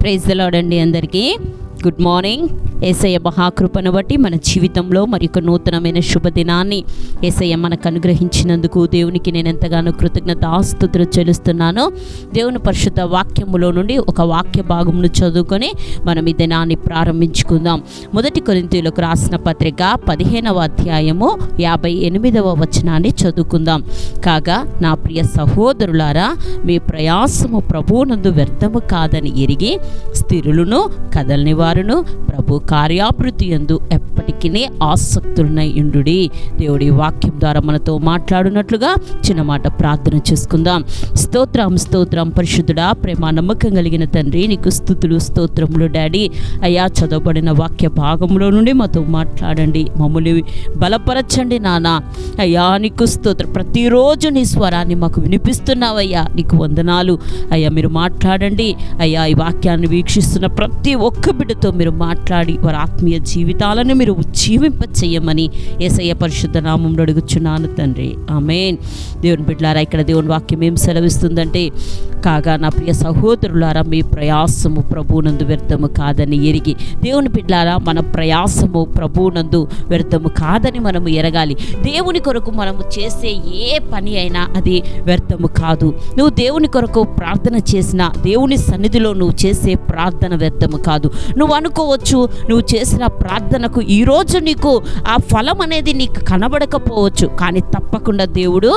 Praise the lord అండి. అందరికీ good morning. యేసయ్య మహాకృపను బట్టి మన జీవితంలో మరి ఒక నూతనమైన శుభదినాన్ని యేసయ్య మనకు అనుగ్రహించినందుకు దేవునికి నేను ఎంతగానో కృతజ్ఞతాస్తుతులు చెల్లిస్తున్నాను. దేవుని పరిశుద్ధ వాక్యములో నుండి ఒక వాక్య భాగమును చదువుకొని మనం ఈ దినాన్ని ప్రారంభించుకుందాం. 1 కొరింథీయులకు రాసిన పత్రిక 15వ అధ్యాయము 58వ వచనాన్ని చదువుకుందాం. కాగా నా ప్రియ సహోదరులారా, మీ ప్రయాసము ప్రభువునందు వ్యర్థము కాదని ఎరిగి స్థిరులను కదలని వారును ప్రభు కార్యాభివృద్ధి యందు ఎప్పటికీ ఆసక్తులై ఉండుడి. దేవుడి వాక్యం ద్వారా మనతో మాట్లాడునట్లుగా చిన్న మాట ప్రార్థన చేసుకుందాం. స్తోత్రం స్తోత్రం పరిశుద్ధుడా, ప్రేమ నమ్మకం కలిగిన తండ్రి, నీకు స్తుతులు స్తోత్రములు డాడీ. అయ్యా, చదవబడిన వాక్య భాగంలో నుండి మాతో మాట్లాడండి, మమ్మల్ని బలపరచండి నాన్న. అయ్యా నీకు స్తోత్రం. ప్రతిరోజు నీ స్వరాన్ని మాకు వినిపిస్తున్నావయ్యా, నీకు వందనాలు అయ్యా. మీరు మాట్లాడండి అయ్యా. ఈ వాక్యాన్ని వీక్షిస్తున్న ప్రతి ఒక్క బిడ్డతో మీరు మాట్లాడి వారి ఆత్మీయ జీవితాలను మీరు ఉజ్జీవింపచేయమని యేసయ్య పరిశుద్ధ నామములో అడుగుచున్నాను తండ్రి, ఆమేన్. దేవుని బిడ్డలారా, ఇక్కడ దేవుని వాక్యం ఏం సెలవిస్తుందంటే, కాగా నా ప్రియ సహోదరులారా, మీ ప్రయాసము ప్రభువునందు వ్యర్థము కాదని ఎరిగి. దేవుని బిడ్డలారా, మన ప్రయాసము ప్రభువునందు వ్యర్థము కాదని మనము ఎరగాలి. దేవుని కొరకు మనము చేసే ఏ పని అయినా అది వ్యర్థము కాదు. నువ్వు దేవుని కొరకు ప్రార్థన చేసినా, దేవుని సన్నిధిలో నువ్వు చేసే ప్రార్థన వ్యర్థము కాదు. నువ్వు అనుకోవచ్చు, నువ్వు చేసిన ప్రార్థనకు ఈరోజు నీకు ఆ ఫలం అనేది నీకు కనబడకపోవచ్చు, కానీ తప్పకుండా దేవుడు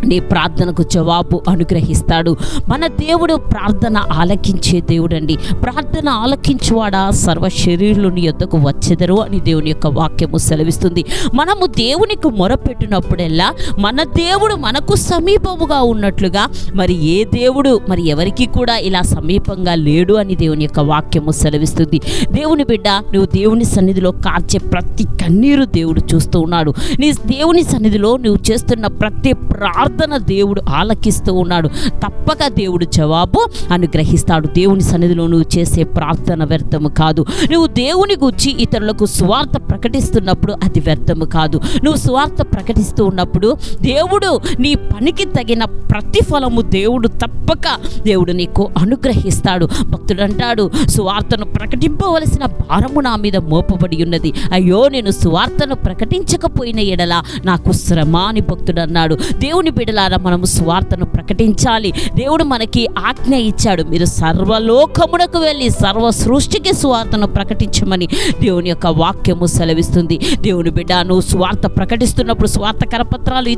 నీ ప్రార్థనకు జవాబు అనుగ్రహిస్తాడు. మన దేవుడు ప్రార్థన ఆలకించే దేవుడండి. ప్రార్థన ఆలకించువాడా సర్వ శరీరుని యొద్దకు వచ్చెదరు అని దేవుని యొక్క వాక్యము సెలవిస్తుంది. మనము దేవునికి మొరపెట్టినప్పుడల్లా మన దేవుడు మనకు సమీపముగా ఉన్నట్లుగా మరి ఏ దేవుడు మరి ఎవరికి కూడా ఇలా సమీపంగా లేడు అని దేవుని యొక్క వాక్యము సెలవిస్తుంది. దేవుని బిడ్డ, నువ్వు దేవుని సన్నిధిలో కార్చే ప్రతి కన్నీరు దేవుడు చూస్తూ ఉన్నాడు. నీ దేవుని సన్నిధిలో నువ్వు చేస్తున్న ప్రతి ప్రార్థన దేవుడు ఆలకిస్తూ ఉన్నాడు. తప్పక దేవుడు జవాబు అనుగ్రహిస్తాడు. దేవుని సన్నిధిలో నువ్వు చేసే ప్రార్థన వ్యర్థము కాదు. నువ్వు దేవుని గూర్చి ఇతరులకు సువార్త ప్రకటిస్తున్నప్పుడు అది వ్యర్థము కాదు. నువ్వు సువార్త ప్రకటిస్తూ ఉన్నప్పుడు దేవుడు నీ పనికి తగిన ప్రతిఫలము దేవుడు తప్పక దేవుడు నీకు అనుగ్రహిస్తాడు. భక్తుడు అంటాడు, సువార్తను ప్రకటింపవలసిన భారము నా మీద మోపబడి ఉన్నది. అయ్యో, నేను సువార్తను ప్రకటించకపోయిన ఎడల నాకు శ్రమ అని భక్తుడు అన్నాడు. దేవుని బిడ్డలారా, మనము సువార్తను ప్రకటించాలి. దేవుడు మనకి ఆజ్ఞ ఇచ్చాడు, మీరు సర్వలోకమునకు వెళ్ళి సర్వ సృష్టికి సువార్తను ప్రకటించమని దేవుని యొక్క వాక్యము సెలవిస్తుంది. దేవుని బిడ్డ, నువ్వు సువార్త ప్రకటిస్తున్నప్పుడు, సువార్త కరపత్రాలు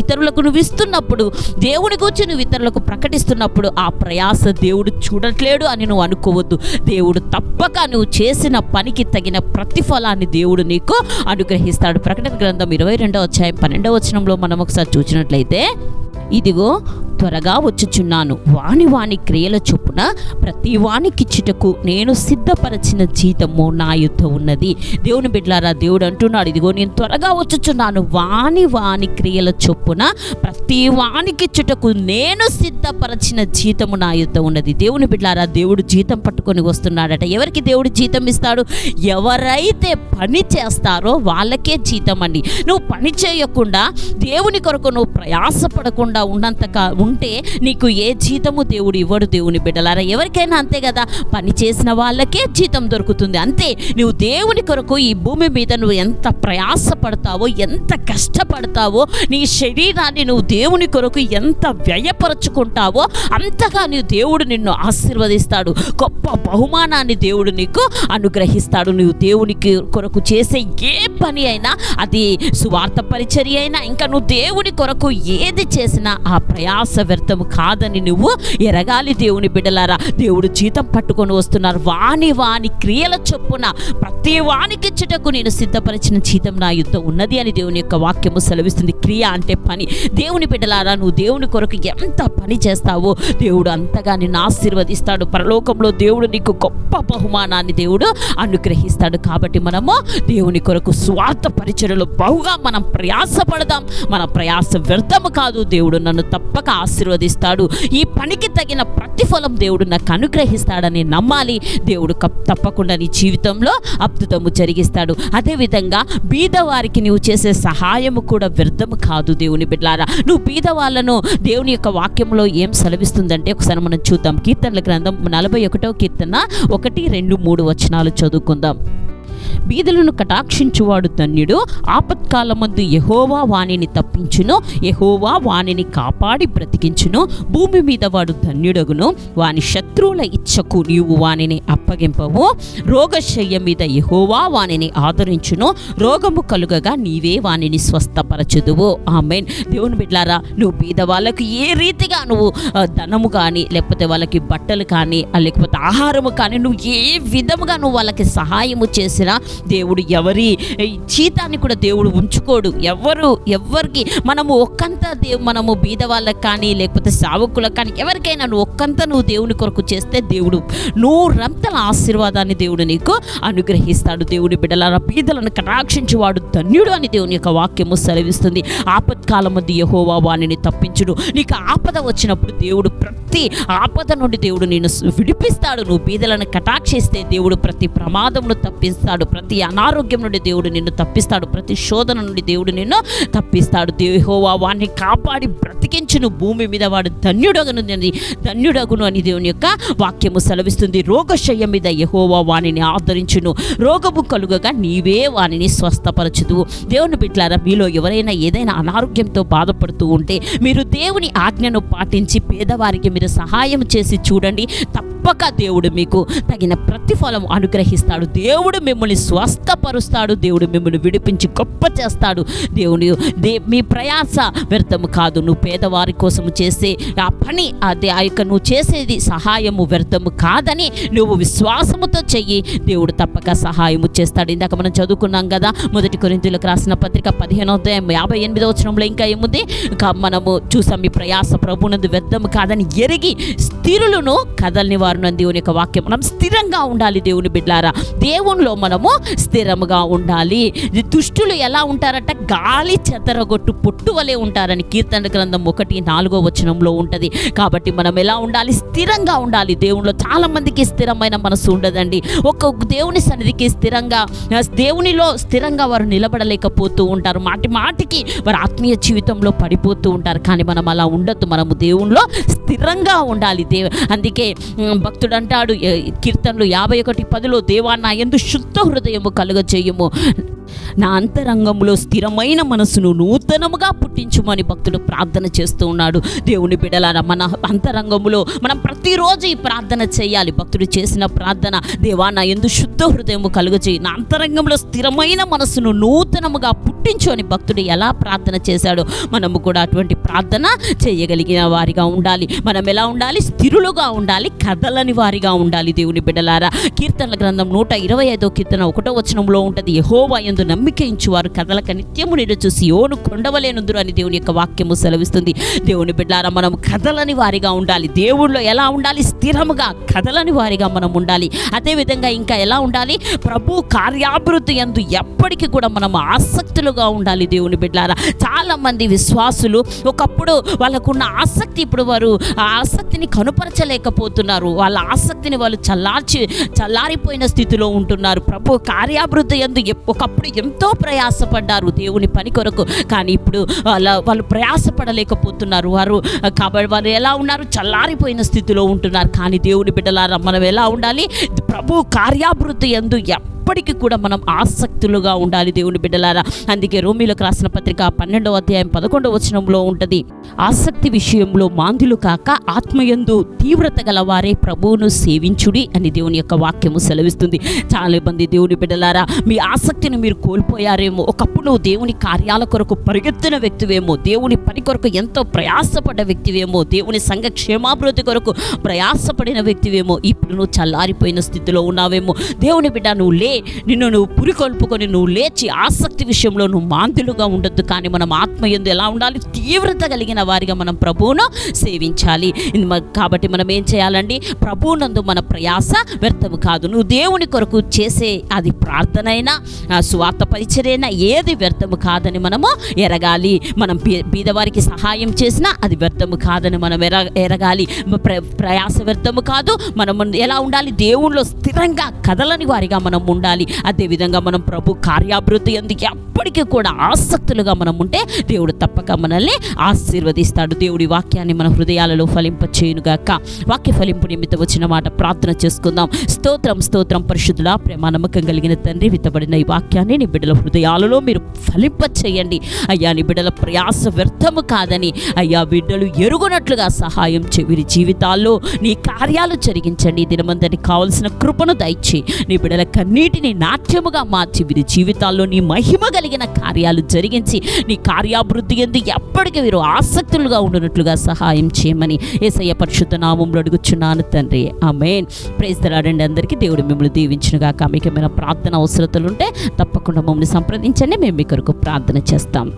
ఇతరులకు నువ్వు ఇస్తున్నప్పుడు, దేవుని గురించి నువ్వు ఇతరులకు ప్రకటిస్తున్నప్పుడు ఆ ప్రయాస దేవుడు చూడట్లేడు అని నువ్వు అనుకోవద్దు. దేవుడు తప్పక నువ్వు చేసిన పనికి తగిన ప్రతిఫలాన్ని దేవుడు నీకు అనుగ్రహిస్తాడు. ప్రకటన గ్రంథం 22వ అధ్యాయం 12వ వచనంలో మనం ఒకసారి చూసినట్లయితే, ఇదిగో త్వరగా వచ్చుచున్నాను, వాని క్రియల చొప్పున ప్రతి వానికిచ్చుటకు నేను సిద్ధపరచిన జీతము నా యుద్ధ ఉన్నది. దేవుని బిడ్డలారా, దేవుడు అంటున్నాడు, ఇదిగో నేను త్వరగా వచ్చుచున్నాను, వాని క్రియల చొప్పున ప్రతి వానికిచ్చుటకు నేను సిద్ధపరచిన జీతము నా యుద్ధ ఉన్నది. దేవుని బిడ్డలారా, దేవుడు జీతం పట్టుకొని వస్తున్నాడట. ఎవరికి దేవుడు జీతం ఇస్తాడు? ఎవరైతే పని చేస్తారో వాళ్ళకే జీతం అండి. నువ్వు పని చేయకుండా దేవుని కొరకు నువ్వు ప్రయాసపడకుండా ఉంటే నీకు ఏ జీతము దేవుడు ఇవ్వడు. దేవుని బిడ్డలారా, ఎవరికైనా అంతే కదా, పని చేసిన వాళ్ళకే జీతం దొరుకుతుంది, అంతే. నువ్వు దేవుని కొరకు ఈ భూమి మీద నువ్వు ఎంత ప్రయాసపడతావో, ఎంత కష్టపడతావో, నీ శరీరాన్ని నువ్వు దేవుని కొరకు ఎంత వ్యయపరచుకుంటావో అంతగా నువ్వు దేవుడు నిన్ను ఆశీర్వదిస్తాడు. గొప్ప బహుమానాన్ని దేవుడు నీకు అనుగ్రహిస్తాడు. నువ్వు దేవునికి కొరకు చేసే ఏ పని అయినా, అది సువార్త పరిచర్య అయినా, ఇంకా నువ్వు దేవుని కొరకు ఏది చేసినా ఆ ప్రయాస వ్యర్థము కాదని నువ్వు ఎరగాలి. దేవుని బిడ్డలారా, దేవుడు జీతం పట్టుకొని వస్తున్నారు. వాని క్రియల చొప్పున ప్రతి వానికిచ్చుటకు నేను సిద్ధపరిచిన జీతం నా యుద్ధ ఉన్నది అని దేవుని యొక్క వాక్యము సెలవిస్తుంది. క్రియ అంటే పని. దేవుని బిడ్డలారా, నువ్వు దేవుని కొరకు ఎంత పని చేస్తావో దేవుడు అంతగా నిన్ను ఆశీర్వదిస్తాడు. పరలోకంలో దేవుడు నీకు గొప్ప బహుమానాన్ని దేవుడు అనుగ్రహిస్తాడు. కాబట్టి మనము దేవుని కొరకు స్వార్థ పరిచర్యలో బహుగా మనం ప్రయాసపడదాం. మన ప్రయాస వ్యర్థము కాదు. దేవుడు దేవుడు నన్ను తప్పక ఆశీర్వదిస్తాడు, ఈ పనికి తగిన ప్రతిఫలం దేవుడు నాకు అనుగ్రహిస్తాడని నమ్మాలి. దేవుడు తప్పకుండా నీ జీవితంలో అద్భుతము జరిగిస్తాడు. అదేవిధంగా బీదవారికి నువ్వు చేసే సహాయము కూడా వ్యర్థము కాదు. దేవుని బిడ్డలారా, నువ్వు బీదవాళ్ళను దేవుని యొక్క వాక్యంలో ఏం సెలవిస్తుందంటే ఒకసారి మనం చూద్దాం. కీర్తనల గ్రంథం 41వ కీర్తన 1, 2, 3 వచనాలు చదువుకుందాం. బీదలను కటాక్షించువాడు ధన్యుడు, ఆపత్కాలమందు యెహోవా వానిని తప్పించును, యెహోవా వానిని కాపాడి బ్రతికించును. భూమి మీద వాడు ధన్యుడగును, వాని శత్రువుల ఇచ్చకు నీవు వానిని అప్పగింపవు. రోగశయ్య మీద యెహోవా వానిని ఆదరించును, రోగము కలుగగా నీవే వానిని స్వస్థపరచుదువు. ఆమేన్. దేవుని బిడ్డలారా, నువ్వు బీద వాళ్ళకు ఏ రీతిగా నువ్వు ధనము కానీ, లేకపోతే వాళ్ళకి బట్టలు కానీ, లేకపోతే ఆహారము కానీ, నువ్వు ఏ విధముగా నువ్వు వాళ్ళకి సహాయము చేసినా దేవుడు ఎవరి జీతాన్ని కూడా దేవుడు ఉంచుకోడు. ఎవరికి మనము మనము బీద వాళ్ళకి కానీ, లేకపోతే సావుకులకు కానీ, ఎవరికైనా నువ్వు దేవుని కొరకు చేస్తే దేవుడు 100 ఆశీర్వాదాన్ని దేవుడు నీకు అనుగ్రహిస్తాడు. దేవుని బిడ్డలారా, బీదలను కటాక్షించువాడు ధన్యుడు అని దేవుని యొక్క వాక్యము సెలవిస్తుంది. ఆపత్కాలమందు యెహోవా వానిని తప్పించుడు. నీకు ఆపద వచ్చినప్పుడు దేవుడు ప్రతి ఆపద నుండి దేవుడు నిన్ను విడిపిస్తాడు. నువ్వు బీదలను కటాక్షిస్తే దేవుడు ప్రతి ప్రమాదమును తప్పిస్తాడు, ప్రతి అనారోగ్యం నుండి దేవుడు నిన్ను తప్పిస్తాడు, ప్రతి శోధన నుండి దేవుడు నిన్ను తప్పిస్తాడు. యెహోవా వాడిని కాపాడి బ్రతికించును, భూమి మీద వాడు ధన్యుడగును అని దేవుని యొక్క వాక్యము సెలవిస్తుంది. రోగశయ్య మీద యెహోవా వానిని ఆదరించును, రోగము కలుగగా నీవే వానిని స్వస్థపరచుదు. దేవుని బిడ్డలారా, మీలో ఎవరైనా ఏదైనా అనారోగ్యంతో బాధపడుతూ ఉంటే మీరు దేవుని ఆజ్ఞను పాటించి పేదవారికి మీరు సహాయం చేసి చూడండి. తప్పక దేవుడు మీకు తగిన ప్రతిఫలం అనుగ్రహిస్తాడు. దేవుడు మిమ్మల్ని స్వస్థపరుస్తాడు. దేవుడు మిమ్మల్ని విడిపించి గొప్ప చేస్తాడు. మీ ప్రయాస వ్యర్థము కాదు. నువ్వు పేదవారి కోసం చేసే ఆ పని, అదే ఆ యొక్క నువ్వు చేసేది సహాయము వ్యర్థము కాదని నువ్వు విశ్వాసముతో చెయ్యి. దేవుడు తప్పక సహాయము చేస్తాడు. ఇందాక మనం చదువుకున్నాం కదా, 1 కొరింథీయులకు రాసిన పత్రిక 15వ అధ్యాయం 58వ వచనంలో ఇంకా ఏముంది? మనము చూసాం, మీ ప్రయాస ప్రభునందు వ్యర్థము కాదని ఎరిగి స్థిరులను కదలని వారు దేవుని యొక్క వాక్యం. మనం స్థిరంగా ఉండాలి. దేవుని బిడ్డలారా, దేవునిలో మనము స్థిరముగా ఉండాలి. దుష్టులు ఎలా ఉంటారట? గాలి చెదరగొట్టు పొట్టు వలె ఉంటారని కీర్తన గ్రంథం 1:4వ వచనంలో ఉంటుంది. కాబట్టి మనం ఎలా ఉండాలి? స్థిరంగా ఉండాలి. దేవునిలో చాలా మందికి స్థిరమైన మనసు ఉండదండి. ఒక దేవుని సన్నిధికి దేవునిలో స్థిరంగా వారు నిలబడలేకపోతూ ఉంటారు. మాటికి వారు ఆత్మీయ జీవితంలో పడిపోతూ ఉంటారు. కానీ మనం అలా ఉండొద్దు. మనము దేవునిలో స్థిరంగా ఉండాలి. అందుకే భక్తుడు అంటాడు కీర్తనలు 51:10, దేవా నా యందు శుద్ధ హృదయము కలుగజేయుము, నా అంతరంగంలో స్థిరమైన మనసును నూతనముగా పుట్టించుమని భక్తుడు ప్రార్థన చేస్తూ ఉన్నాడు. దేవుని బిడ్డలారా, మన అంతరంగంలో మనం ప్రతిరోజు ఈ ప్రార్థన చేయాలి. భక్తుడు చేసిన ప్రార్థన, దేవా నా యందు శుద్ధ హృదయము కలుగజేయి, నా అంతరంగంలో స్థిరమైన మనసును నూతనముగా పుట్టించు అని భక్తుడు ఎలా ప్రార్థన చేశాడో మనము కూడా అటువంటి ప్రార్థన చేయగలిగిన వారిగా ఉండాలి. మనం ఎలా ఉండాలి? స్థిరులుగా ఉండాలి, కదలని వారిగా ఉండాలి. దేవుని బిడ్డలారా, కీర్తనల గ్రంథం 125వ కీర్తన 1వ వచనంలో ఉంటుంది, యెహోవా యందు నమ్మికించు వారు కదలక నిత్యము నిలుచు సియోను కొండవలేనుందురు అని దేవుని యొక్క వాక్యము సెలవిస్తుంది. దేవుని బిడ్డలారా, మనం కదలని వారిగా ఉండాలి. దేవుళ్ళో ఎలా ఉండాలి? స్థిరముగా కదలని వారిగా మనం ఉండాలి. అదేవిధంగా ఇంకా ఎలా ఉండాలి? ప్రభు కార్యాభివృద్ధి యందు ఎప్పటికీ కూడా మనం ఆసక్తులుగా ఉండాలి. దేవుని బిడ్డలారా, చాలా మంది విశ్వాసులు ఒకప్పుడు వాళ్ళకున్న ఆసక్తి, ఇప్పుడు వారు ఆ ఆసక్తిని కనుపరచలేకపోతున్నారు. వాళ్ళ ఆసక్తిని వాళ్ళు చల్లారిపోయిన స్థితిలో ఉంటున్నారు. ప్రభు కార్యాభివృద్ధి యందు ఒకప్పుడు ఎంతో ప్రయాసపడ్డారు దేవుని పని కొరకు. కానీ ఇప్పుడు వాళ్ళు ప్రయాసపడలేకపోతున్నారు. కాబట్టి వాళ్ళు ఎలా ఉన్నారు? చల్లారిపోయిన స్థితిలో ఉంటున్నారు. కానీ దేవుని బిడ్డలారా, మనం ఎలా ఉండాలి? ప్రభు కార్యాభివృద్ధి యందు ఎప్పటికీ కూడా మనం ఆసక్తులుగా ఉండాలి. దేవుని బిడ్డలారా, అందుకే రోమీయులకు రాసిన పత్రిక 12వ అధ్యాయం 11వ వచనంలో ఉంటుంది, ఆసక్తి విషయంలో మాంద్యులు కాక ఆత్మయందు తీవ్రత గల వారే ప్రభువును సేవించుడి అని దేవుని యొక్క వాక్యము సెలవిస్తుంది. చాలా మంది దేవుని బిడ్డలారా, మీ ఆసక్తిని మీరు కోల్పోయారేమో. ఒకప్పుడు నువ్వు దేవుని కార్యాల కొరకు పరిగెత్తిన వ్యక్తివేమో, దేవుని పని కొరకు ఎంతో ప్రయాసపడ్డ వ్యక్తివేమో, దేవుని సంఘ క్షేమాభివృద్ధి కొరకు ప్రయాసపడిన వ్యక్తివేమో. ఇప్పుడు నువ్వు చల్లారిపోయిన స్థితిలో ఉన్నావేమో. దేవుని బిడ్డ, నువ్వు నిన్ను నువ్వు పురికొల్పుకొని నువ్వు లేచి ఆసక్తి విషయంలో నువ్వు మాంద్యులుగా ఉండొద్దు. కానీ మనం ఆత్మయందు ఎలా ఉండాలి? తీవ్రత కలిగిన వారిగా మనం ప్రభువును సేవించాలి. కాబట్టి మనం ఏం చేయాలండి? ప్రభువునందు మన ప్రయాస వ్యర్థము కాదు. నువ్వు దేవుని కొరకు చేసే అది ప్రార్థన అయినా సువార్త పరిచర్యైనా ఏది వ్యర్థము కాదని మనము ఎరగాలి. మనం బీదవారికి సహాయం చేసినా అది వ్యర్థము కాదని మనం ఎరగాలి. ప్రయాస వ్యర్థము కాదు. మనం ఎలా ఉండాలి? దేవునిలో స్థిరంగా కదలని వారిగా మనం ఉండాలి. అదేవిధంగా మనం ప్రభు కార్యాభివృద్ధి ఎందుకు ఎప్పటికీ కూడా ఆసక్తులుగా మనం ఉంటే దేవుడు తప్పక మనల్ని ఆశీర్వదిస్తాడు. దేవుడి వాక్యాన్ని మన హృదయాలలో ఫలింపచేయునుగాక. వాక్య ఫలింపు నిమిత్తం వచ్చిన మాట ప్రార్థన చేసుకుందాం. స్తోత్రం స్తోత్రం పరిశుద్ధుల ప్రేమ నమ్మకం కలిగిన తండ్రి, విత్తబడిన ఈ వాక్యాన్ని నీ బిడ్డల హృదయాలలో మీరు ఫలింపచేయండి అయ్యా. నీ బిడ్డల ప్రయాస వ్యర్థము కాదని అయ్యా బిడ్డలు ఎరుగునట్లుగా సహాయం వీరి జీవితాల్లో నీ కార్యాలు జరిగించండి. దినమంతటి కావలసిన కృపను దయచి నీ బిడ్డల కన్నీటిని నాట్యముగా మార్చి వీరి జీవితాల్లో నీ మహిమ కలిగిన కార్యాలు జరిగించి నీ కార్యాభివృద్ధి ఎందు ఎప్పటికీ వీరు ఆసక్తులుగా ఉండునట్లుగా సహాయం చేయమని యేసయ్య పరిశుద్ధ నామములో అడుగుచున్నాను తండ్రి. ఆమేన్. ప్రైజ్ ది లార్డ్ అండి. అందరికీ దేవుడు మిమ్మల్ని దీవించునుగాక. మీకు ఏమైనా ప్రార్థన అవసరతలు ఉంటే తప్పకుండా మమ్మల్ని సంప్రదించండి. మేము మీ కొరకు ప్రార్థన చేస్తాం.